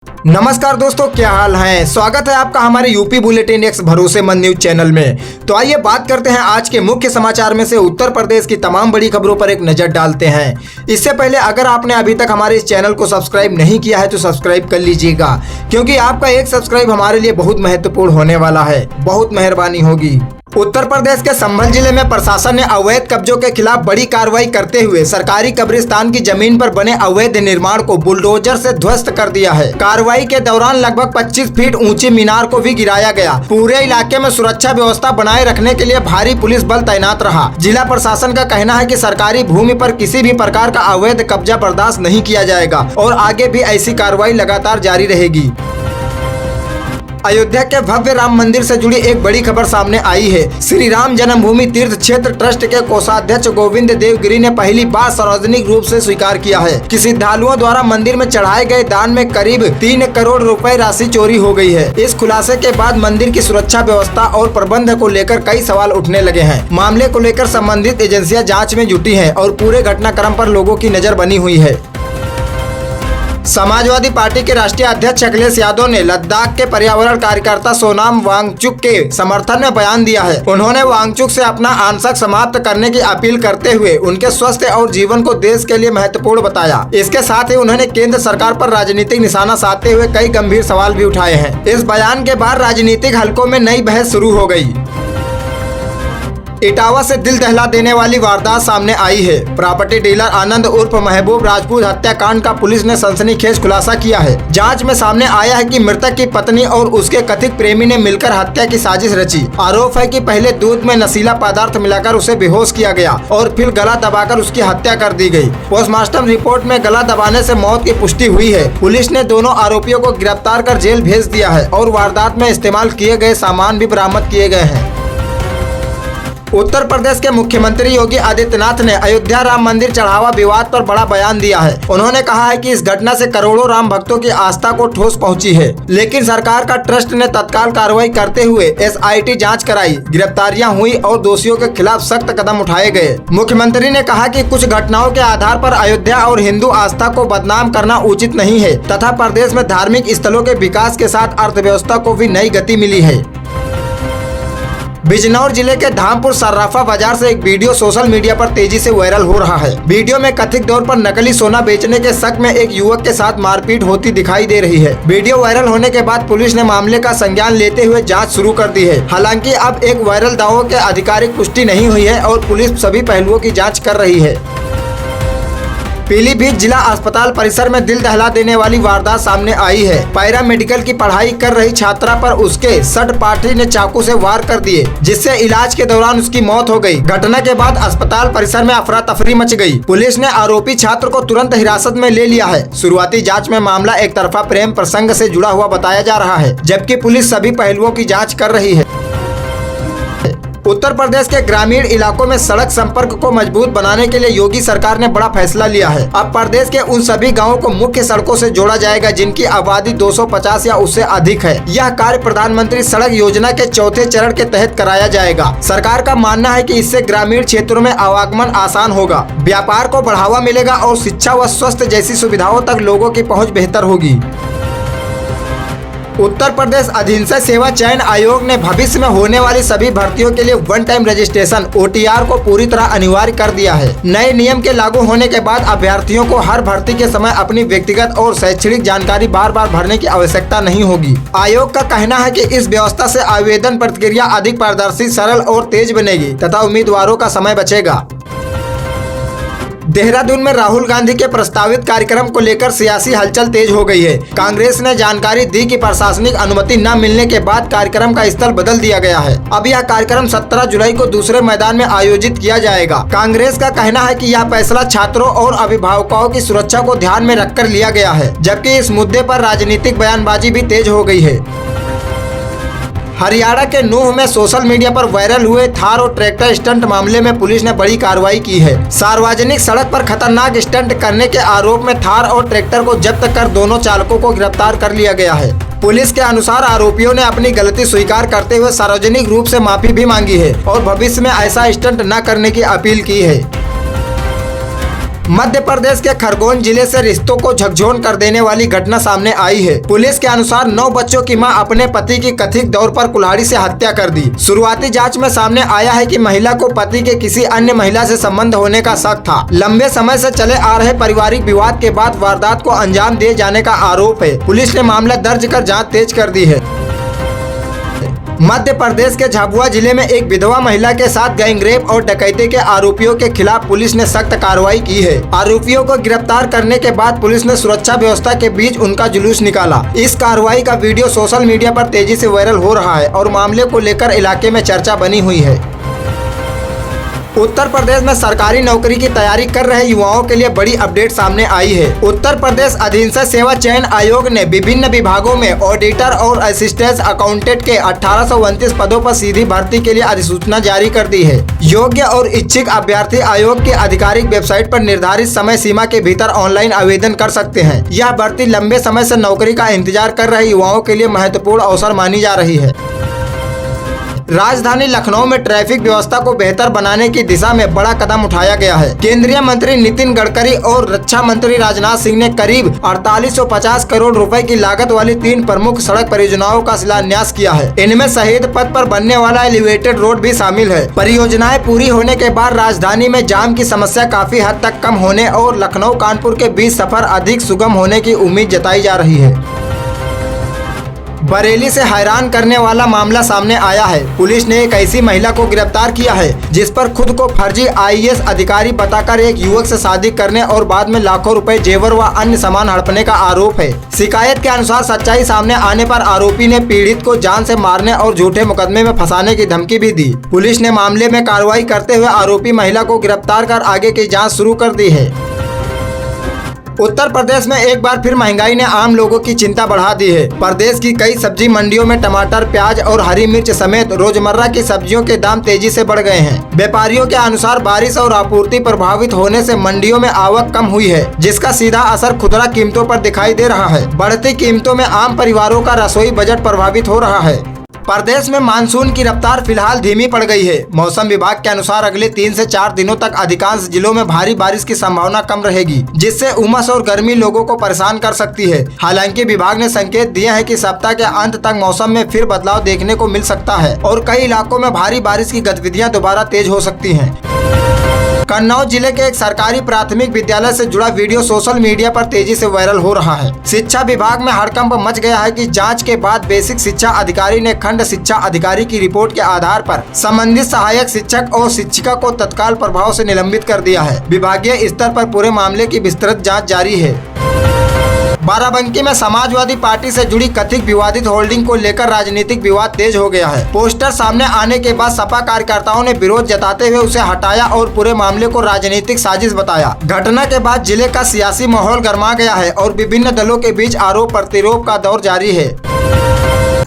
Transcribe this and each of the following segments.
नमस्कार दोस्तों, क्या हाल है। स्वागत है आपका हमारे यूपी बुलेटिन एक्स भरोसेमंद न्यूज चैनल में। तो आइए बात करते हैं आज के मुख्य समाचार में से उत्तर प्रदेश की तमाम बड़ी खबरों पर एक नजर डालते हैं। इससे पहले अगर आपने अभी तक हमारे इस चैनल को सब्सक्राइब नहीं किया है तो सब्सक्राइब कर लीजिएगा, क्योंकि आपका एक सब्सक्राइब हमारे लिए बहुत महत्वपूर्ण होने वाला है। बहुत मेहरबानी होगी। उत्तर प्रदेश के संभल जिले में प्रशासन ने अवैध कब्जों के खिलाफ बड़ी कार्रवाई करते हुए सरकारी कब्रिस्तान की जमीन पर बने अवैध निर्माण को बुलडोजर से ध्वस्त कर दिया है। कार्रवाई के दौरान लगभग 25 फीट ऊंची मीनार को भी गिराया गया। पूरे इलाके में सुरक्षा व्यवस्था बनाए रखने के लिए भारी पुलिस बल तैनात रहा। जिला प्रशासन का कहना है कि सरकारी भूमि पर किसी भी प्रकार का अवैध कब्जा बर्दाश्त नहीं किया जाएगा और आगे भी ऐसी कार्रवाई लगातार जारी रहेगी। अयोध्या के भव्य राम मंदिर से जुड़ी एक बड़ी खबर सामने आई है। श्री राम जन्मभूमि तीर्थ क्षेत्र ट्रस्ट के कोषाध्यक्ष गोविंद देवगिरी ने पहली बार सार्वजनिक रूप से स्वीकार किया है कि श्रद्धालुओं द्वारा मंदिर में चढ़ाए गए दान में करीब 3 करोड़ रुपए राशि चोरी हो गई है। इस खुलासे के बाद मंदिर की सुरक्षा व्यवस्था और प्रबंध को लेकर कई सवाल उठने लगे हैं। मामले को लेकर संबंधित एजेंसियां जाँच में जुटी है और पूरे घटनाक्रम पर लोगों की नजर बनी हुई है। समाजवादी पार्टी के राष्ट्रीय अध्यक्ष अखिलेश यादव ने लद्दाख के पर्यावरण कार्यकर्ता सोनाम वांगचुक के समर्थन में बयान दिया है। उन्होंने वांगचुक से अपना आंसक समाप्त करने की अपील करते हुए उनके स्वास्थ्य और जीवन को देश के लिए महत्वपूर्ण बताया। इसके साथ ही उन्होंने केंद्र सरकार पर राजनीतिक निशाना साधते हुए कई गंभीर सवाल भी उठाए हैं। इस बयान के बाद राजनीतिक हलकों में नई बहस शुरू हो गयी। इटावा से दिल दहला देने वाली वारदात सामने आई है। प्रॉपर्टी डीलर आनंद उर्फ महबूब राजपूत हत्याकांड का पुलिस ने सनसनीखेज खुलासा किया है। जांच में सामने आया है कि मृतक की पत्नी और उसके कथित प्रेमी ने मिलकर हत्या की साजिश रची। आरोप है कि पहले दूध में नशीला पदार्थ मिलाकर उसे बेहोश किया गया और फिर गला दबाकर उसकी हत्या कर दी गई। पोस्टमार्टम रिपोर्ट में गला दबाने से मौत की पुष्टि हुई है। पुलिस ने दोनों आरोपियों को गिरफ्तार कर जेल भेज दिया है और वारदात में इस्तेमाल किए गए सामान भी बरामद किए गए हैं। उत्तर प्रदेश के मुख्यमंत्री योगी आदित्यनाथ ने अयोध्या राम मंदिर चढ़ावा विवाद पर बड़ा बयान दिया है। उन्होंने कहा है कि इस घटना से करोड़ों राम भक्तों की आस्था को ठोस पहुंची है, लेकिन सरकार का ट्रस्ट ने तत्काल कार्रवाई करते हुए SIT जांच कराई, गिरफ्तारियां हुई और दोषियों के खिलाफ सख्त कदम उठाए गए। मुख्यमंत्री ने कहा कि कुछ घटनाओं के आधार पर अयोध्या और हिंदू आस्था को बदनाम करना उचित नहीं है तथा प्रदेश में धार्मिक स्थलों के विकास के साथ अर्थव्यवस्था को भी नई गति मिली है। बिजनौर जिले के धामपुर सर्राफा बाजार से एक वीडियो सोशल मीडिया पर तेजी से वायरल हो रहा है। वीडियो में कथित तौर पर नकली सोना बेचने के शक में एक युवक के साथ मारपीट होती दिखाई दे रही है। वीडियो वायरल होने के बाद पुलिस ने मामले का संज्ञान लेते हुए जांच शुरू कर दी है। हालांकि अब एक वायरल दावों के आधिकारिक पुष्टि नहीं हुई है और पुलिस सभी पहलुओं की जाँच कर रही है। पीलीभीत जिला अस्पताल परिसर में दिल दहला देने वाली वारदात सामने आई है। पैरा मेडिकल की पढ़ाई कर रही छात्रा पर उसके सहपाठी ने चाकू से वार कर दिए, जिससे इलाज के दौरान उसकी मौत हो गई। घटना के बाद अस्पताल परिसर में अफरा तफरी मच गई। पुलिस ने आरोपी छात्र को तुरंत हिरासत में ले लिया है। शुरुआती जाँच में मामला एक तरफा प्रेम प्रसंग से जुड़ा हुआ बताया जा रहा है, जबकि पुलिस सभी पहलुओं की जाँच कर रही है। उत्तर प्रदेश के ग्रामीण इलाकों में सड़क संपर्क को मजबूत बनाने के लिए योगी सरकार ने बड़ा फैसला लिया है। अब प्रदेश के उन सभी गांवों को मुख्य सड़कों से जोड़ा जाएगा जिनकी आबादी 250 या उससे अधिक है। यह कार्य प्रधानमंत्री सड़क योजना के चौथे चरण के तहत कराया जाएगा। सरकार का मानना है कि इससे ग्रामीण क्षेत्रों में आवागमन आसान होगा, व्यापार को बढ़ावा मिलेगा और शिक्षा व स्वास्थ्य जैसी सुविधाओं तक लोगों की पहुँच बेहतर होगी। उत्तर प्रदेश अधीनस्थ सेवा चयन आयोग ने भविष्य में होने वाली सभी भर्तियों के लिए वन टाइम रजिस्ट्रेशन OTR को पूरी तरह अनिवार्य कर दिया है। नए नियम के लागू होने के बाद अभ्यर्थियों को हर भर्ती के समय अपनी व्यक्तिगत और शैक्षणिक जानकारी बार बार भरने की आवश्यकता नहीं होगी। आयोग का कहना है कि इस व्यवस्था से आवेदन प्रक्रिया अधिक पारदर्शी, सरल और तेज बनेगी तथा उम्मीदवारों का समय बचेगा। देहरादून में राहुल गांधी के प्रस्तावित कार्यक्रम को लेकर सियासी हलचल तेज हो गई है। कांग्रेस ने जानकारी दी कि प्रशासनिक अनुमति न मिलने के बाद कार्यक्रम का स्थल बदल दिया गया है। अब यह कार्यक्रम 17 जुलाई को दूसरे मैदान में आयोजित किया जाएगा। कांग्रेस का कहना है कि यह फैसला छात्रों और अभिभावकों की सुरक्षा को ध्यान में रखकर लिया गया है, जबकि इस मुद्दे पर राजनीतिक बयानबाजी भी तेज हो गई है। हरियाणा के नूह में सोशल मीडिया पर वायरल हुए थार और ट्रैक्टर स्टंट मामले में पुलिस ने बड़ी कार्रवाई की है। सार्वजनिक सड़क पर खतरनाक स्टंट करने के आरोप में थार और ट्रैक्टर को जब्त कर दोनों चालकों को गिरफ्तार कर लिया गया है। पुलिस के अनुसार आरोपियों ने अपनी गलती स्वीकार करते हुए सार्वजनिक रूप से माफी भी मांगी है और भविष्य में ऐसा स्टंट न करने की अपील की है। मध्य प्रदेश के खरगोन जिले से रिश्तों को झकझोर कर देने वाली घटना सामने आई है। पुलिस के अनुसार 9 बच्चों की मां अपने पति की कथित तौर पर कुल्हाड़ी से हत्या कर दी। शुरुआती जांच में सामने आया है कि महिला को पति के किसी अन्य महिला से संबंध होने का शक था। लंबे समय से चले आ रहे पारिवारिक विवाद के बाद वारदात को अंजाम दिए जाने का आरोप है। पुलिस ने मामला दर्ज कर जाँच तेज कर दी है। मध्य प्रदेश के झाबुआ जिले में एक विधवा महिला के साथ गैंगरेप और डकैती के आरोपियों के खिलाफ पुलिस ने सख्त कार्रवाई की है। आरोपियों को गिरफ्तार करने के बाद पुलिस ने सुरक्षा व्यवस्था के बीच उनका जुलूस निकाला। इस कार्रवाई का वीडियो सोशल मीडिया पर तेजी से वायरल हो रहा है और मामले को लेकर इलाके में चर्चा बनी हुई है। उत्तर प्रदेश में सरकारी नौकरी की तैयारी कर रहे युवाओं के लिए बड़ी अपडेट सामने आई है। उत्तर प्रदेश अधीनस्थ सेवा चयन आयोग ने विभिन्न विभागों में ऑडिटर और असिस्टेंट अकाउंटेंट के 1829 पदों पर सीधी भर्ती के लिए अधिसूचना जारी कर दी है। योग्य और इच्छुक अभ्यर्थी आयोग की आधिकारिक वेबसाइट पर निर्धारित समय सीमा के भीतर ऑनलाइन आवेदन कर सकते हैं। यह भर्ती लंबे समय से नौकरी का इंतजार कर रहे युवाओं के लिए महत्वपूर्ण अवसर मानी जा रही है। राजधानी लखनऊ में ट्रैफिक व्यवस्था को बेहतर बनाने की दिशा में बड़ा कदम उठाया गया है। केंद्रीय मंत्री नितिन गडकरी और रक्षा मंत्री राजनाथ सिंह ने करीब 4850 करोड़ रुपए की लागत वाली 3 प्रमुख सड़क परियोजनाओं का शिलान्यास किया है। इनमें शहीद पथ पर बनने वाला एलिवेटेड रोड भी शामिल है। परियोजनाएं पूरी होने के बाद राजधानी में जाम की समस्या काफी हद तक कम होने और लखनऊ कानपुर के बीच सफर अधिक सुगम होने की उम्मीद जताई जा रही है। बरेली से हैरान करने वाला मामला सामने आया है। पुलिस ने एक ऐसी महिला को गिरफ्तार किया है जिस पर खुद को फर्जी IAS अधिकारी बताकर एक युवक से शादी करने और बाद में लाखों रुपए जेवर व अन्य सामान हड़पने का आरोप है। शिकायत के अनुसार सच्चाई सामने आने पर आरोपी ने पीड़ित को जान से मारने और झूठे मुकदमे में फंसाने की धमकी भी दी। पुलिस ने मामले में कार्रवाई करते हुए आरोपी महिला को गिरफ्तार कर आगे की जाँच शुरू कर दी है। उत्तर प्रदेश में एक बार फिर महंगाई ने आम लोगों की चिंता बढ़ा दी है। प्रदेश की कई सब्जी मंडियों में टमाटर, प्याज और हरी मिर्च समेत रोजमर्रा की सब्जियों के दाम तेजी से बढ़ गए हैं। व्यापारियों के अनुसार बारिश और आपूर्ति प्रभावित होने से मंडियों में आवक कम हुई है, जिसका सीधा असर खुदरा कीमतों पर दिखाई दे रहा है। बढ़ती कीमतों में आम परिवारों का रसोई बजट प्रभावित हो रहा है। प्रदेश में मानसून की रफ्तार फिलहाल धीमी पड़ गई है। मौसम विभाग के अनुसार अगले 3 से 4 दिनों तक अधिकांश जिलों में भारी बारिश की संभावना कम रहेगी, जिससे उमस और गर्मी लोगों को परेशान कर सकती है। हालांकि विभाग ने संकेत दिए हैं कि सप्ताह के अंत तक मौसम में फिर बदलाव देखने को मिल सकता है और कई इलाकों में भारी बारिश की गतिविधियां दोबारा तेज हो सकती हैं। कन्नौज जिले के एक सरकारी प्राथमिक विद्यालय से जुड़ा वीडियो सोशल मीडिया पर तेजी से वायरल हो रहा है। शिक्षा विभाग में हड़कंप मच गया है कि जांच के बाद बेसिक शिक्षा अधिकारी ने खंड शिक्षा अधिकारी की रिपोर्ट के आधार पर संबंधित सहायक शिक्षक और शिक्षिका को तत्काल प्रभाव से निलंबित कर दिया है। विभागीय स्तर पर पूरे मामले की विस्तृत जाँच जारी है। बाराबंकी में समाजवादी पार्टी से जुड़ी कथित विवादित होल्डिंग को लेकर राजनीतिक विवाद तेज हो गया है। पोस्टर सामने आने के बाद सपा कार्यकर्ताओं ने विरोध जताते हुए उसे हटाया और पूरे मामले को राजनीतिक साजिश बताया। घटना के बाद जिले का सियासी माहौल गर्मा गया है और विभिन्न दलों के बीच आरोप प्रत्यारोप का दौर जारी है।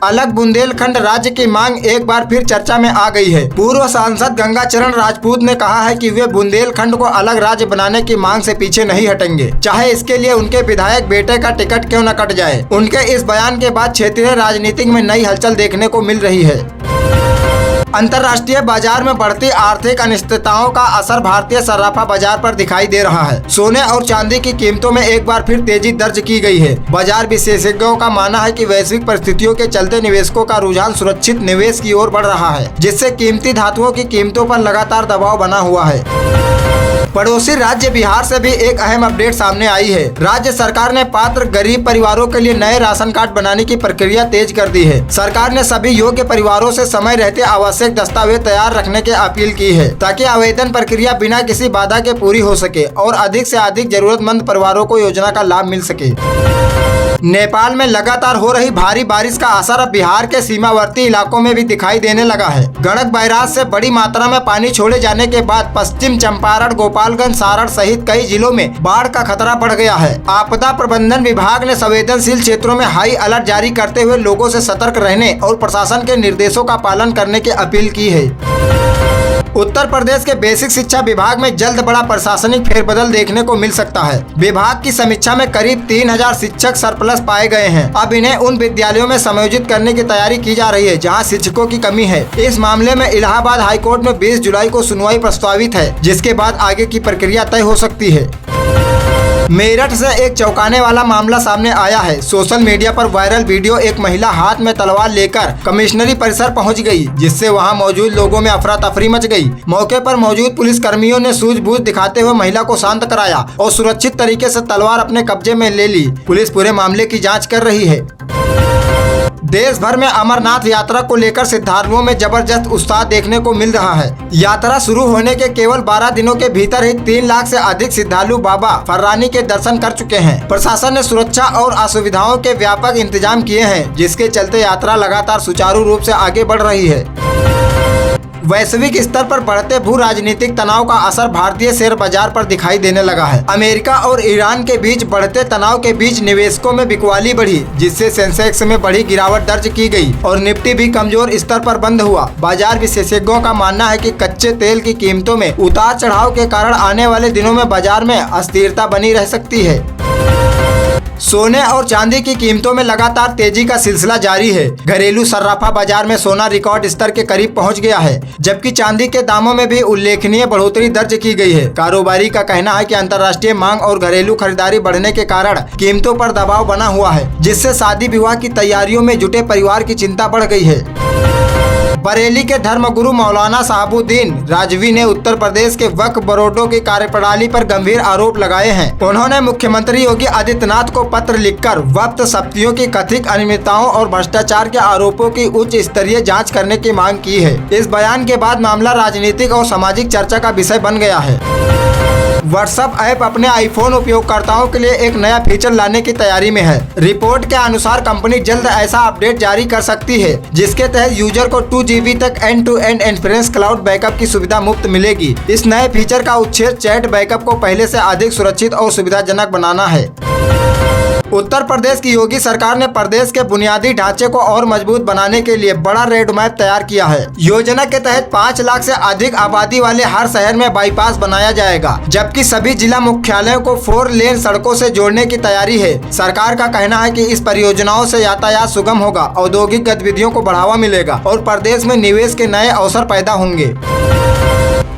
अलग बुंदेलखंड राज्य की मांग एक बार फिर चर्चा में आ गई है। पूर्व सांसद गंगाचरण राजपूत ने कहा है कि वे बुंदेलखंड को अलग राज्य बनाने की मांग से पीछे नहीं हटेंगे, चाहे इसके लिए उनके विधायक बेटे का टिकट क्यों न कट जाए। उनके इस बयान के बाद क्षेत्रीय राजनीति में नई हलचल देखने को मिल रही है। अंतर्राष्ट्रीय बाजार में बढ़ती आर्थिक अनिश्चितताओं का असर भारतीय सराफा बाजार पर दिखाई दे रहा है। सोने और चांदी की कीमतों में एक बार फिर तेजी दर्ज की गई है। बाजार विशेषज्ञों का मानना है कि वैश्विक परिस्थितियों के चलते निवेशकों का रुझान सुरक्षित निवेश की ओर बढ़ रहा है, जिससे कीमती धातुओं की कीमतों पर लगातार दबाव बना हुआ है। पड़ोसी राज्य बिहार से भी एक अहम अपडेट सामने आई है। राज्य सरकार ने पात्र गरीब परिवारों के लिए नए राशन कार्ड बनाने की प्रक्रिया तेज कर दी है। सरकार ने सभी योग्य परिवारों से समय रहते आवश्यक दस्तावेज तैयार रखने की अपील की है, ताकि आवेदन प्रक्रिया बिना किसी बाधा के पूरी हो सके और अधिक से अधिक जरूरतमंद परिवारों को योजना का लाभ मिल सके। नेपाल में लगातार हो रही भारी बारिश का असर अब बिहार के सीमावर्ती इलाकों में भी दिखाई देने लगा है। गंडक बैराज से बड़ी मात्रा में पानी छोड़े जाने के बाद पश्चिम चंपारण, गोपालगंज, सारण सहित कई जिलों में बाढ़ का खतरा बढ़ गया है। आपदा प्रबंधन विभाग ने संवेदनशील क्षेत्रों में हाई अलर्ट जारी करते हुए लोगों से सतर्क रहने और प्रशासन के निर्देशों का पालन करने की अपील की है। उत्तर प्रदेश के बेसिक शिक्षा विभाग में जल्द बड़ा प्रशासनिक फेरबदल देखने को मिल सकता है। विभाग की समीक्षा में करीब 3000 शिक्षक सरप्लस पाए गए हैं। अब इन्हें उन विद्यालयों में समायोजित करने की तैयारी की जा रही है जहां शिक्षकों की कमी है। इस मामले में इलाहाबाद हाईकोर्ट में 20 जुलाई को सुनवाई प्रस्तावित है, जिसके बाद आगे की प्रक्रिया तय हो सकती है। मेरठ से एक चौंकाने वाला मामला सामने आया है। सोशल मीडिया पर वायरल वीडियो, एक महिला हाथ में तलवार लेकर कमिश्नरी परिसर पहुंच गई, जिससे वहां मौजूद लोगों में अफरा तफरी मच गई। मौके पर मौजूद पुलिस कर्मियों ने सूझबूझ दिखाते हुए महिला को शांत कराया और सुरक्षित तरीके से तलवार अपने कब्जे में ले ली। पुलिस पूरे मामले की जाँच कर रही है। देश भर में अमरनाथ यात्रा को लेकर श्रद्धालुओं में जबरदस्त उत्साह देखने को मिल रहा है। यात्रा शुरू होने के केवल 12 दिनों के भीतर ही 3 लाख से अधिक श्रद्धालु बाबा फर्रानी के दर्शन कर चुके हैं। प्रशासन ने सुरक्षा और असुविधाओं के व्यापक इंतजाम किए हैं, जिसके चलते यात्रा लगातार सुचारू रूप से आगे बढ़ रही है। वैश्विक स्तर पर बढ़ते भू राजनीतिक तनाव का असर भारतीय शेयर बाजार पर दिखाई देने लगा है। अमेरिका और ईरान के बीच बढ़ते तनाव के बीच निवेशकों में बिकवाली बढ़ी, जिससे सेंसेक्स में बड़ी गिरावट दर्ज की गई और निफ्टी भी कमजोर स्तर पर बंद हुआ। बाजार विशेषज्ञों का मानना है कि कच्चे तेल की कीमतों में उतार चढ़ाव के कारण आने वाले दिनों में बाजार में अस्थिरता बनी रह सकती है। सोने और चांदी की कीमतों में लगातार तेजी का सिलसिला जारी है। घरेलू सर्राफा बाजार में सोना रिकॉर्ड स्तर के करीब पहुंच गया है, जबकि चांदी के दामों में भी उल्लेखनीय बढ़ोतरी दर्ज की गई है। कारोबारी का कहना है कि अंतर्राष्ट्रीय मांग और घरेलू खरीदारी बढ़ने के कारण कीमतों पर दबाव बना हुआ है, जिससे शादी विवाह की तैयारियों में जुटे परिवार की चिंता बढ़ गई है। बरेली के धर्मगुरु मौलाना साहबुद्दीन राजवी ने उत्तर प्रदेश के वक्फ बोर्डों की कार्यप्रणाली पर गंभीर आरोप लगाए हैं। उन्होंने मुख्यमंत्री योगी आदित्यनाथ को पत्र लिखकर वक्फ शक्तियों की कथित अनियमितताओं और भ्रष्टाचार के आरोपों की उच्च स्तरीय जांच करने की मांग की है। इस बयान के बाद मामला राजनीतिक और सामाजिक चर्चा का विषय बन गया है। व्हाट्सएप ऐप अपने आईफोन उपयोगकर्ताओं के लिए एक नया फीचर लाने की तैयारी में है। रिपोर्ट के अनुसार कंपनी जल्द ऐसा अपडेट जारी कर सकती है, जिसके तहत यूजर को 2 GB तक एंड-टू-एंड इंफ्रेंस क्लाउड बैकअप की सुविधा मुफ्त मिलेगी। इस नए फीचर का उद्देश्य चैट बैकअप को पहले से अधिक सुरक्षित और सुविधाजनक बनाना है। उत्तर प्रदेश की योगी सरकार ने प्रदेश के बुनियादी ढांचे को और मजबूत बनाने के लिए बड़ा रोड मैप तैयार किया है। योजना के तहत 5 लाख से अधिक आबादी वाले हर शहर में बाईपास बनाया जाएगा, जबकि सभी जिला मुख्यालयों को 4 लेन सड़कों से जोड़ने की तैयारी है। सरकार का कहना है कि इस परियोजनाओं से यातायात सुगम होगा, औद्योगिक गतिविधियों को बढ़ावा मिलेगा और प्रदेश में निवेश के नए अवसर पैदा होंगे।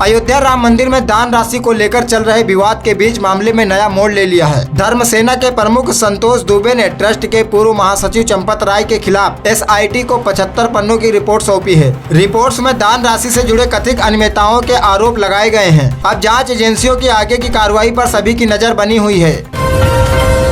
अयोध्या राम मंदिर में दान राशि को लेकर चल रहे विवाद के बीच मामले में नया मोड़ ले लिया है। धर्म सेना के प्रमुख संतोष दुबे ने ट्रस्ट के पूर्व महासचिव चंपत राय के खिलाफ SIT को 75 पन्नों की रिपोर्ट सौंपी है। रिपोर्ट्स में दान राशि से जुड़े कथित अनियमितताओं के आरोप लगाए गए हैं। अब जांच एजेंसियों की आगे की कार्रवाई पर सभी की नजर बनी हुई है।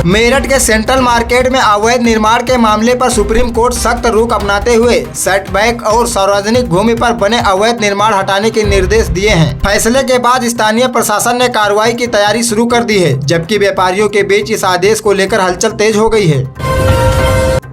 मेरठ के सेंट्रल मार्केट में अवैध निर्माण के मामले पर सुप्रीम कोर्ट सख्त रुख अपनाते हुए सेटबैक और सार्वजनिक भूमि पर बने अवैध निर्माण हटाने के निर्देश दिए हैं। फैसले के बाद स्थानीय प्रशासन ने कार्रवाई की तैयारी शुरू कर दी है, जबकि व्यापारियों के बीच इस आदेश को लेकर हलचल तेज हो गई है।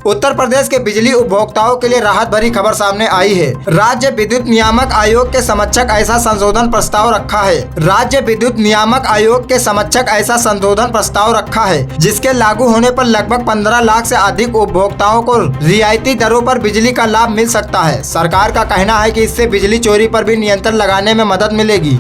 उत्तर प्रदेश के बिजली उपभोक्ताओं के लिए राहत भरी खबर सामने आई है। राज्य विद्युत नियामक आयोग के समक्षक ऐसा संशोधन प्रस्ताव रखा है। राज्य विद्युत नियामक आयोग के समक्षक ऐसा संशोधन प्रस्ताव रखा है, जिसके लागू होने पर लगभग 15 लाख से अधिक उपभोक्ताओं को रियायती दरों पर बिजली का लाभ मिल सकता है। सरकार का कहना है कि इससे बिजली चोरी पर भी नियंत्रण लगाने में मदद मिलेगी।